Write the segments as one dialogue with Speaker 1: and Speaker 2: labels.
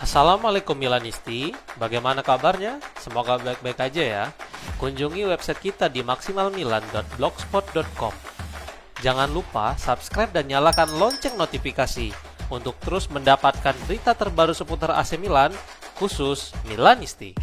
Speaker 1: Assalamualaikum Milanisti, bagaimana kabarnya? Semoga baik-baik aja ya. Kunjungi website kita di maksimalmilan.blogspot.com. Jangan lupa subscribe dan nyalakan lonceng notifikasi untuk terus mendapatkan berita terbaru seputar AC Milan, khusus Milanisti.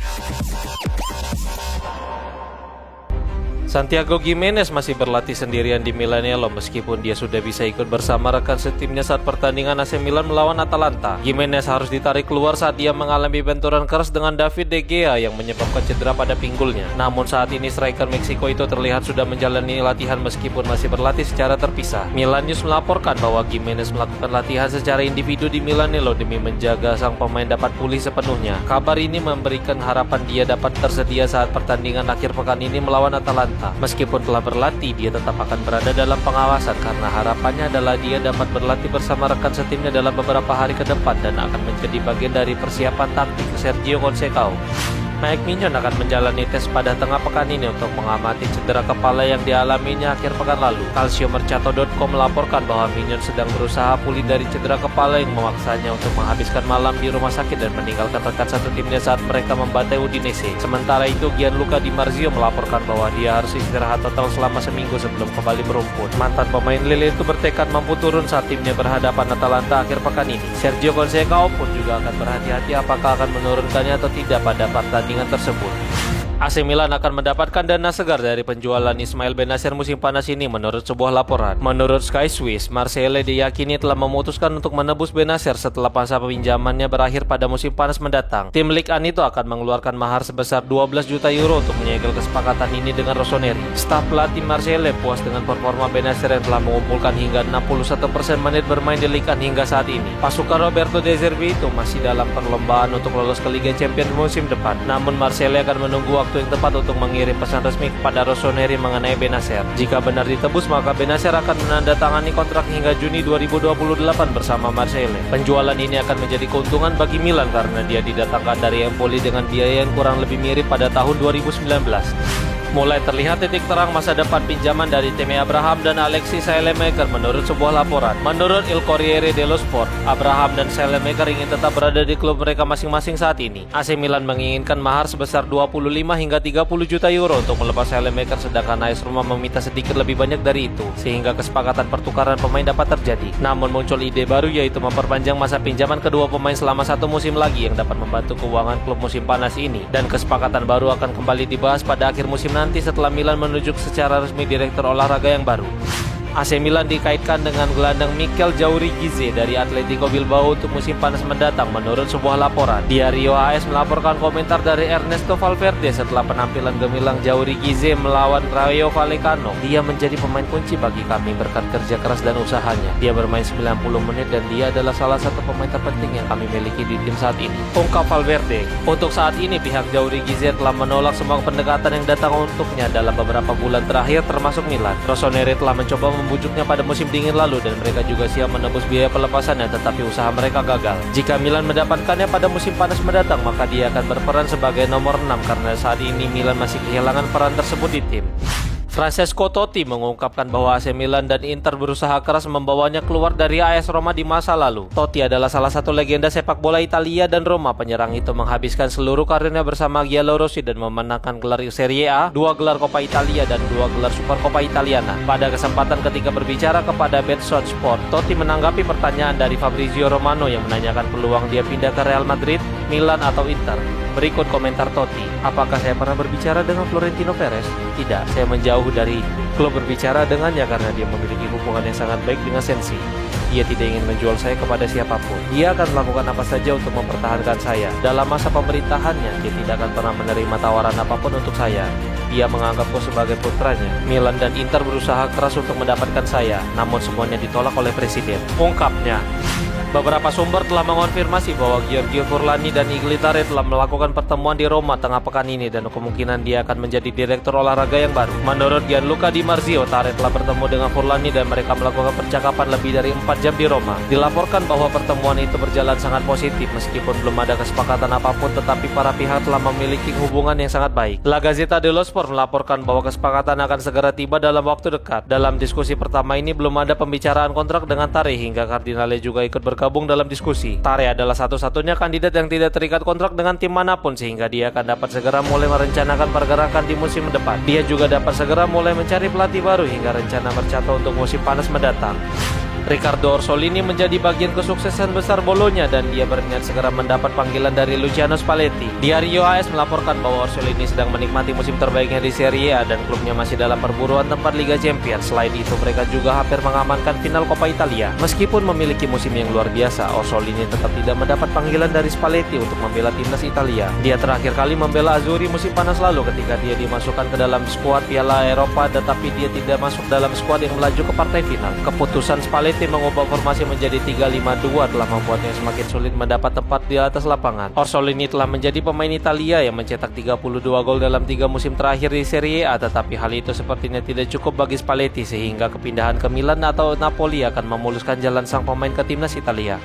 Speaker 1: Santiago Gimenez masih berlatih sendirian di Milanello meskipun dia sudah bisa ikut bersama rekan setimnya saat pertandingan AC Milan melawan Atalanta. Gimenez harus ditarik keluar saat dia mengalami benturan keras dengan David De Gea yang menyebabkan cedera pada pinggulnya. Namun saat ini striker Meksiko itu terlihat sudah menjalani latihan meskipun masih berlatih secara terpisah. Milan News melaporkan bahwa Gimenez melakukan latihan secara individu di Milanello demi menjaga sang pemain dapat pulih sepenuhnya. Kabar ini memberikan harapan dia dapat tersedia saat pertandingan akhir pekan ini melawan Atalanta. Meskipun telah berlatih, dia tetap akan berada dalam pengawasan karena harapannya adalah dia dapat berlatih bersama rekan setimnya dalam beberapa hari ke depan dan akan menjadi bagian dari persiapan taktik Sergio Conceição. Mike Mignon akan menjalani tes pada tengah pekan ini untuk mengamati cedera kepala yang dialaminya akhir pekan lalu. Calciomercato.com melaporkan bahwa Mignon sedang berusaha pulih dari cedera kepala yang memaksanya untuk menghabiskan malam di rumah sakit dan meninggalkan rekan satu timnya saat mereka membantai Udinese. Sementara itu, Gianluca Di Marzio melaporkan bahwa dia harus istirahat total selama seminggu sebelum kembali merumput. Mantan pemain Lille itu bertekad mampu turun saat timnya berhadapan Atalanta akhir pekan ini. Sergio Conceição pun juga akan berhati-hati apakah akan menurunkannya atau tidak pada pertandingan tersebut. AC Milan akan mendapatkan dana segar dari penjualan Ismail Bennacer musim panas ini menurut sebuah laporan. Menurut Sky Swiss, Marseille diyakini telah memutuskan untuk menebus Bennacer setelah masa pinjamannya berakhir pada musim panas mendatang. Tim Ligue 1 itu akan mengeluarkan mahar sebesar 12 juta euro untuk menyegel kesepakatan ini dengan Rossoneri. Staf pelatih Marseille puas dengan performa Bennacer yang telah mengumpulkan hingga 61% menit bermain di Ligue 1 hingga saat ini. Pasukan Roberto De Zerbi itu masih dalam perlombaan untuk lolos ke Liga Champions musim depan. Namun Marseille akan menunggu waktu yang tepat untuk mengirim pesan resmi kepada Rossoneri mengenai Bennacer. Jika benar ditebus, maka Bennacer akan menandatangani kontrak hingga Juni 2028 bersama Marseille. Penjualan ini akan menjadi keuntungan bagi Milan karena dia didatangkan dari Empoli dengan biaya yang kurang lebih mirip pada tahun 2019. Mulai terlihat titik terang masa depan pinjaman dari Tammy Abraham dan Alexis Saelemaekers menurut sebuah laporan. Menurut Il Corriere dello Sport, Abraham dan Saelemaekers ingin tetap berada di klub mereka masing-masing saat ini. AC Milan menginginkan mahar sebesar 25 hingga 30 juta euro untuk melepas Saelemaekers, sedangkan AS Roma meminta sedikit lebih banyak dari itu, sehingga kesepakatan pertukaran pemain dapat terjadi. Namun muncul ide baru, yaitu memperpanjang masa pinjaman kedua pemain selama satu musim lagi yang dapat membantu keuangan klub musim panas ini, dan kesepakatan baru akan kembali dibahas pada akhir musim nanti setelah Milan menunjuk secara resmi direktur olahraga yang baru. AC Milan dikaitkan dengan gelandang Mikel Jaurigize dari Atletico Bilbao untuk musim panas mendatang menurut sebuah laporan. Diario AS melaporkan komentar dari Ernesto Valverde setelah penampilan gemilang Jaurigize melawan Rayo Vallecano. Dia menjadi pemain kunci bagi kami berkat kerja keras dan usahanya. Dia bermain 90 menit dan dia adalah salah satu pemain terpenting yang kami miliki di tim saat ini, ungkap Valverde. Untuk saat ini, pihak Jaurigize telah menolak semua pendekatan yang datang untuknya dalam beberapa bulan terakhir, termasuk Milan. Rossoneri telah mencoba membujuknya pada musim dingin lalu dan mereka juga siap menebus biaya pelepasannya, tetapi usaha mereka gagal. Jika Milan mendapatkannya pada musim panas mendatang, maka dia akan berperan sebagai nomor 6 karena saat ini Milan masih kehilangan peran tersebut di tim. Francesco Totti mengungkapkan bahwa AC Milan dan Inter berusaha keras membawanya keluar dari AS Roma di masa lalu. Totti adalah salah satu legenda sepak bola Italia dan Roma. Penyerang itu menghabiskan seluruh karirnya bersama Giallorossi dan memenangkan gelar Serie A, 2 gelar Coppa Italia dan 2 gelar Supercoppa Italiana. Pada kesempatan ketika berbicara kepada Betshot Sport, Totti menanggapi pertanyaan dari Fabrizio Romano yang menanyakan peluang dia pindah ke Real Madrid, Milan atau Inter. Berikut komentar Totti. Apakah saya pernah berbicara dengan Florentino Perez? Tidak, saya menjauh dari klub berbicara dengannya karena dia memiliki hubungan yang sangat baik dengan Sensi. Dia tidak ingin menjual saya kepada siapapun. Dia akan melakukan apa saja untuk mempertahankan saya. Dalam masa pemerintahannya, dia tidak akan pernah menerima tawaran apapun untuk saya. Dia menganggapku sebagai putranya. Milan dan Inter berusaha keras untuk mendapatkan saya, namun semuanya ditolak oleh presiden, ungkapnya. Beberapa sumber telah mengonfirmasi bahwa Giorgio Furlani dan Iglitare telah melakukan pertemuan di Roma tengah pekan ini dan kemungkinan dia akan menjadi direktur olahraga yang baru. Menurut Gianluca Di Marzio, Tare telah bertemu dengan Furlani dan mereka melakukan percakapan lebih dari 4 jam di Roma. Dilaporkan bahwa pertemuan itu berjalan sangat positif meskipun belum ada kesepakatan apapun, tetapi para pihak telah memiliki hubungan yang sangat baik. La Gazzetta dello Sport melaporkan bahwa kesepakatan akan segera tiba dalam waktu dekat. Dalam diskusi pertama ini belum ada pembicaraan kontrak dengan Tare hingga Cardinale juga ikut bergabung dalam diskusi. Tare adalah satu-satunya kandidat yang tidak terikat kontrak dengan tim manapun sehingga dia akan dapat segera mulai merencanakan pergerakan di musim depan. Dia juga dapat segera mulai mencari pelatih baru hingga rencana Mercato untuk musim panas mendatang. Riccardo Orsolini menjadi bagian kesuksesan besar Bolonya dan dia berniat segera mendapat panggilan dari Luciano Spalletti. Diario AS melaporkan bahwa Orsolini sedang menikmati musim terbaiknya di Serie A dan klubnya masih dalam perburuan tempat Liga Champions. Selain itu, mereka juga hampir mengamankan final Coppa Italia. Meskipun memiliki musim yang luar biasa, Orsolini tetap tidak mendapat panggilan dari Spalletti untuk membela timnas Italia. Dia terakhir kali membela Azzurri musim panas lalu ketika dia dimasukkan ke dalam skuad Piala Eropa, tetapi dia tidak masuk dalam skuad yang melaju ke partai final. Keputusan Spalletti mengubah formasi menjadi 3-5-2 telah membuatnya semakin sulit mendapat tempat di atas lapangan. Orsolini telah menjadi pemain Italia yang mencetak 32 gol dalam 3 musim terakhir di Serie A, tetapi hal itu sepertinya tidak cukup bagi Spalletti sehingga kepindahan ke Milan atau Napoli akan memuluskan jalan sang pemain ke timnas Italia.